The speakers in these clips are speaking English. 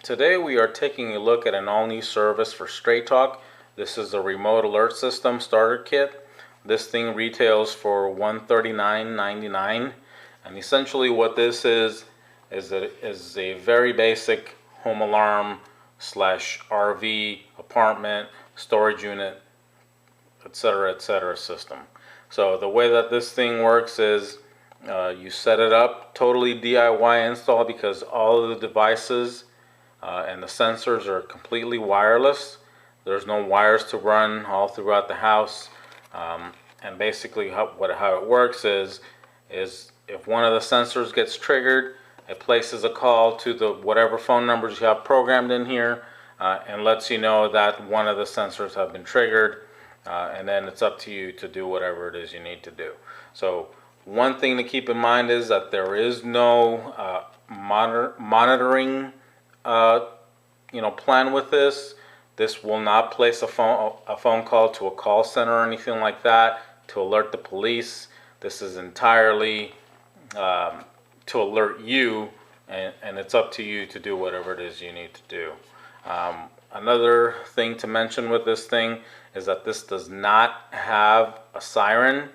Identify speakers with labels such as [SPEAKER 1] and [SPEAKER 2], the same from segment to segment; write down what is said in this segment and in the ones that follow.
[SPEAKER 1] Today we are taking a look at an all-new service for Straight Talk. This is a remote alert system starter kit. This thing retails for $139.99, and essentially what this is a very basic home alarm slash RV, apartment, storage unit, etc. system. So the way that this thing works is you set it up totally DIY install, because all of the devices and the sensors are completely wireless. There's no wires to run all throughout the house. And basically how it works is if one of the sensors gets triggered, it places a call to the whatever phone numbers you have programmed in here and lets you know that one of the sensors have been triggered, and then it's up to you to do whatever it is you need to do. So one thing to keep in mind is that there is no monitoring plan with this. This will not place a phone call to a call center or anything like that to alert the police. This is entirely to alert you, and it's up to you to do whatever it is you need to do. Another thing to mention with this thing is that this does not have a siren.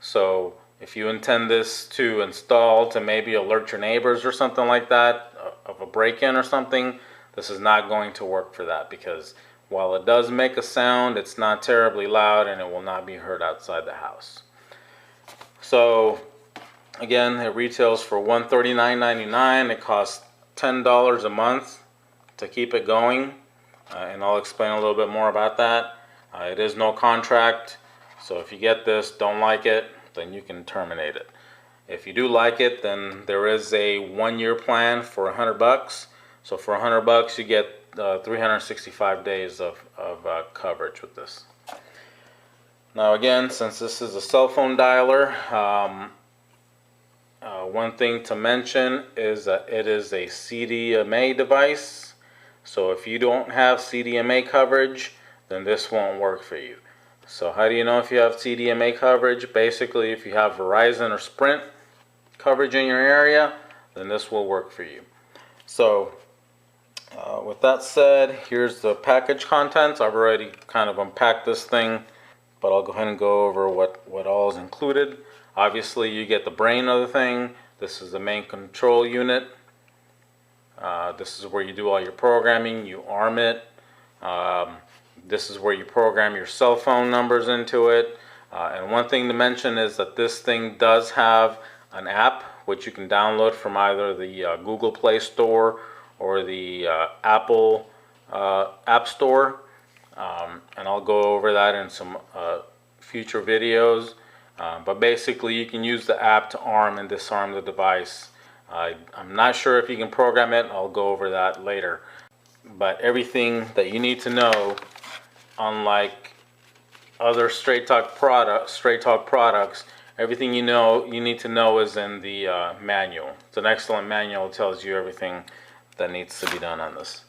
[SPEAKER 1] So if you intend this to install to maybe alert your neighbors or something like that of a break-in or something, this is not going to work for that, because while it does make a sound, it's not terribly loud and it will not be heard outside the house. So again, it retails for $139.99. It costs $10 a month to keep it going, and I'll explain a little bit more about that. It is no contract, so if you get this, don't like it, then you can terminate it. If you do like it, then there is a 1-year plan for $100. So for $100, you get 365 days of coverage with this. Now again, since this is a cell phone dialer, one thing to mention is that it is a CDMA device. So if you don't have CDMA coverage, then this won't work for you. So how do you know if you have CDMA coverage? Basically, if you have Verizon or Sprint coverage in your area, then this will work for you. So with that said, here's the package contents. I've already kind of unpacked this thing, but I'll go ahead and go over what all is included. Obviously, you get the brain of the thing. This is the main control unit. This is where you do all your programming. You arm it. This is where you program your cell phone numbers into it. And one thing to mention is that this thing does have an app which you can download from either the Google Play Store or the Apple App Store. And I'll go over that in some future videos. But basically, you can use the app to arm and disarm the device. I'm not sure if you can program it. I'll go over that later. But everything that you need to know, unlike other Straight Talk products, everything you need to know is in the manual. It's an excellent manual. It tells you everything that needs to be done on this.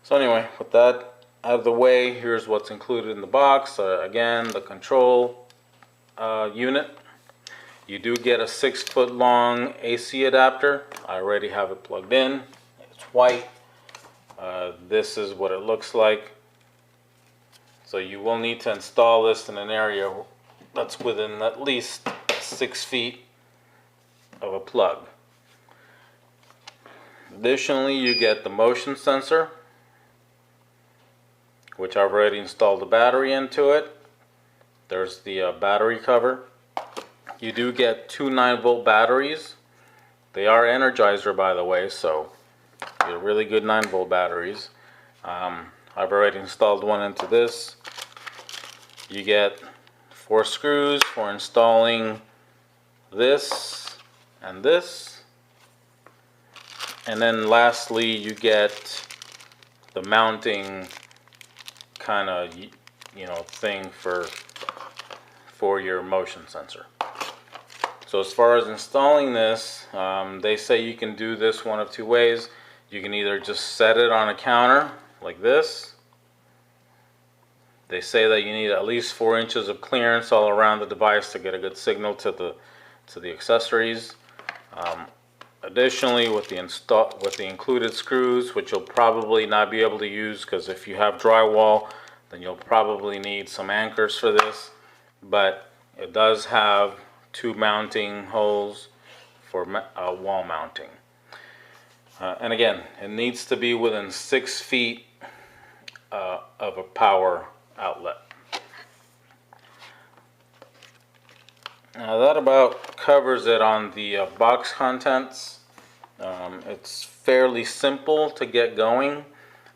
[SPEAKER 1] So anyway, with that out of the way, here's what's included in the box. Again, the control unit. You do get a 6-foot long AC adapter. I already have it plugged in. It's white. This is what it looks like. So you will need to install this in an area that's within at least 6 feet of a plug. Additionally, you get the motion sensor, which I've already installed the battery into it. There's the battery cover. You do get 2 9-volt batteries. They are Energizer, by the way, so they're really good 9-volt batteries. I've already installed one into this. You get 4 screws for installing this and this. And then lastly, you get the mounting kind of thing for your motion sensor. So as far as installing this, they say you can do this one of 2 ways. You can either just set it on a counter like this. They say that you need at least 4 inches of clearance all around the device to get a good signal to the accessories. additionally, with the included screws, which you'll probably not be able to use because if you have drywall, then you'll probably need some anchors for this. But it does have two mounting holes for wall mounting. And again, it needs to be within 6 feet of a power outlet. Now that about covers it on the box contents. It's fairly simple to get going.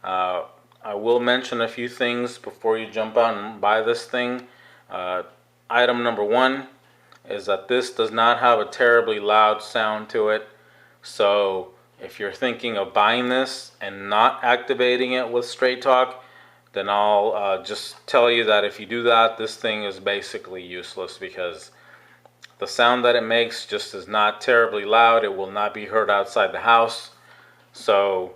[SPEAKER 1] I will mention a few things before you jump out and buy this thing. Item number one is that this does not have a terribly loud sound to it. So if you're thinking of buying this and not activating it with Straight Talk, then I'll just tell you that if you do that, this thing is basically useless because the sound that it makes just is not terribly loud. It will not be heard outside the house. So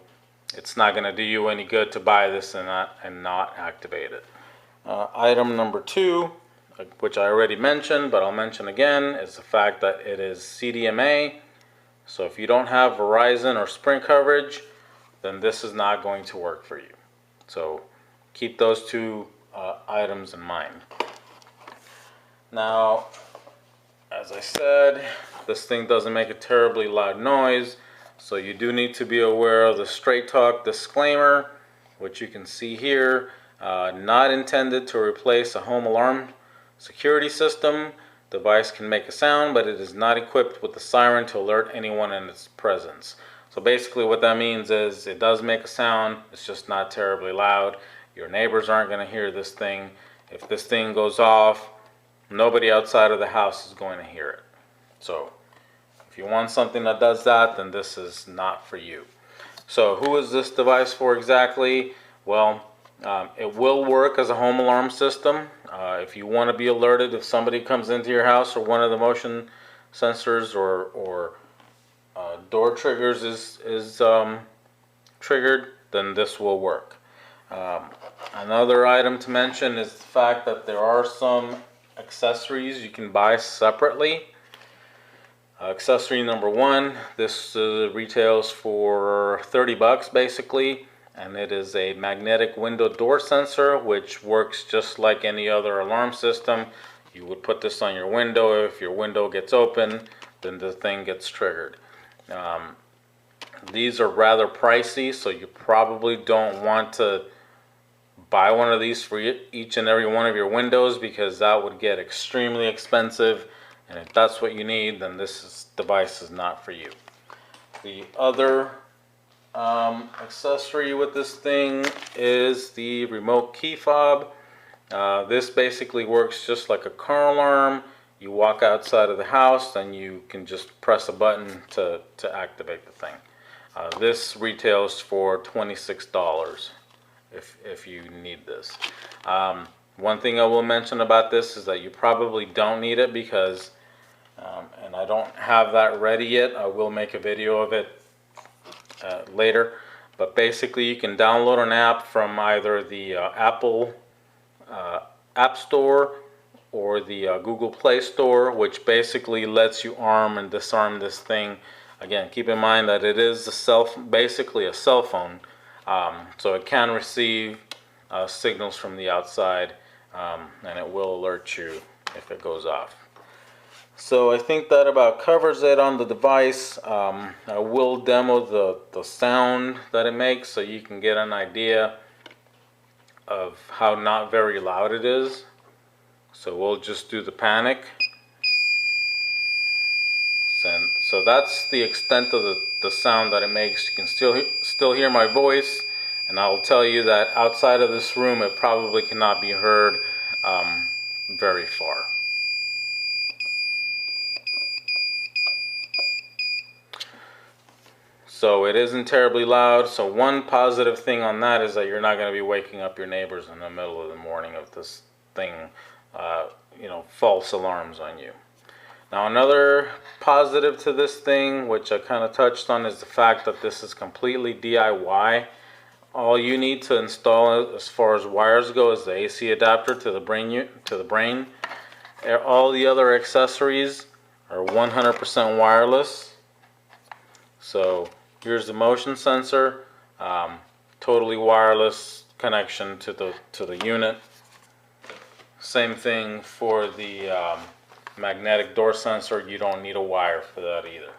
[SPEAKER 1] it's not going to do you any good to buy this and not activate it. Item number two, which I already mentioned, but I'll mention again, is the fact that it is CDMA. So if you don't have Verizon or Sprint coverage, then this is not going to work for you. So keep those two items in mind. Now, as I said, this thing doesn't make a terribly loud noise, so you do need to be aware of the Straight Talk disclaimer, which you can see here. Not intended to replace a home alarm security system. Device can make a sound, but it is not equipped with a siren to alert anyone in its presence. So basically what that means is it does make a sound, it's just not terribly loud. Your neighbors aren't going to hear this thing. If this thing goes off, nobody outside of the house is going to hear it. So if you want something that does that, then this is not for you. So who is this device for exactly? Well, it will work as a home alarm system. If you want to be alerted if somebody comes into your house or one of the motion sensors or door triggers is triggered, then this will work. Another item to mention is the fact that there are some accessories you can buy separately. Accessory number one, this retails for 30 bucks basically, and it is a magnetic window door sensor which works just like any other alarm system. You would put this on your window. If your window gets open, then the thing gets triggered. These are rather pricey, so you probably don't want to buy one of these for each and every one of your windows because that would get extremely expensive, and if that's what you need, then this device is not for you. The other accessory with this thing is the remote key fob. This basically works just like a car alarm. You walk outside of the house and you can just press a button to activate the thing. This retails for $26 if you need this. One thing I will mention about this is that you probably don't need it because, and I don't have that ready yet, I will make a video of it later, but basically you can download an app from either the Apple App Store or the Google Play Store, which basically lets you arm and disarm this thing. Again, keep in mind that it is basically a cell phone, so it can receive signals from the outside, and it will alert you if it goes off. So I think that about covers it on the device. I will demo the sound that it makes so you can get an idea of how not very loud it is. So we'll just do the panic. So that's the extent of the sound that it makes. You can still hear my voice, and I'll tell you that outside of this room it probably cannot be heard very far. So it isn't terribly loud. So one positive thing on that is that you're not going to be waking up your neighbors in the middle of the morning if this thing, false alarms on you. Now another positive to this thing, which I kind of touched on, is the fact that this is completely DIY. All you need to install as far as wires go is the AC adapter to the brain. All the other accessories are 100% wireless. So here's the motion sensor, totally wireless connection to the unit. Same thing for the magnetic door sensor. You don't need a wire for that either.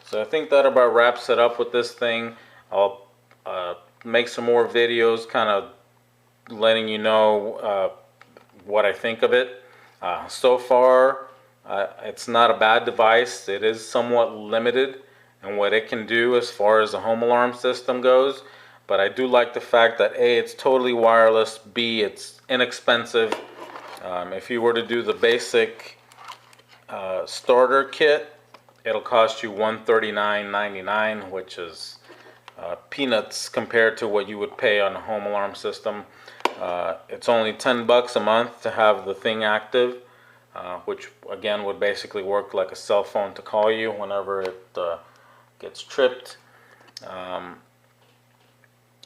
[SPEAKER 1] So I think that about wraps it up with this thing. I'll make some more videos kind of letting you know what I think of it. So far, it's not a bad device. It is somewhat limited in what it can do as far as the home alarm system goes. But I do like the fact that A, it's totally wireless, B, it's inexpensive. If you were to do the basic starter kit, it'll cost you $139.99, which is peanuts compared to what you would pay on a home alarm system. It's only $10 a month to have the thing active, which again would basically work like a cell phone to call you whenever it gets tripped. And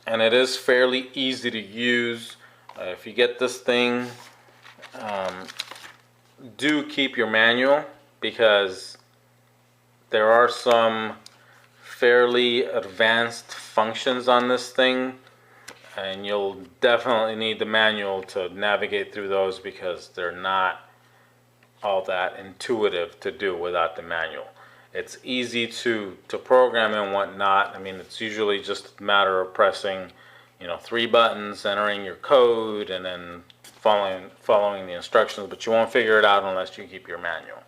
[SPEAKER 1] it is fairly easy to use. If you get this thing, do keep your manual, because there are some fairly advanced functions on this thing, and you'll definitely need the manual to navigate through those, because they're not all that intuitive to do without the manual. It's easy to program and whatnot. I mean, it's usually just a matter of pressing, 3 buttons, entering your code, and then following the instructions, but you won't figure it out unless you keep your manual.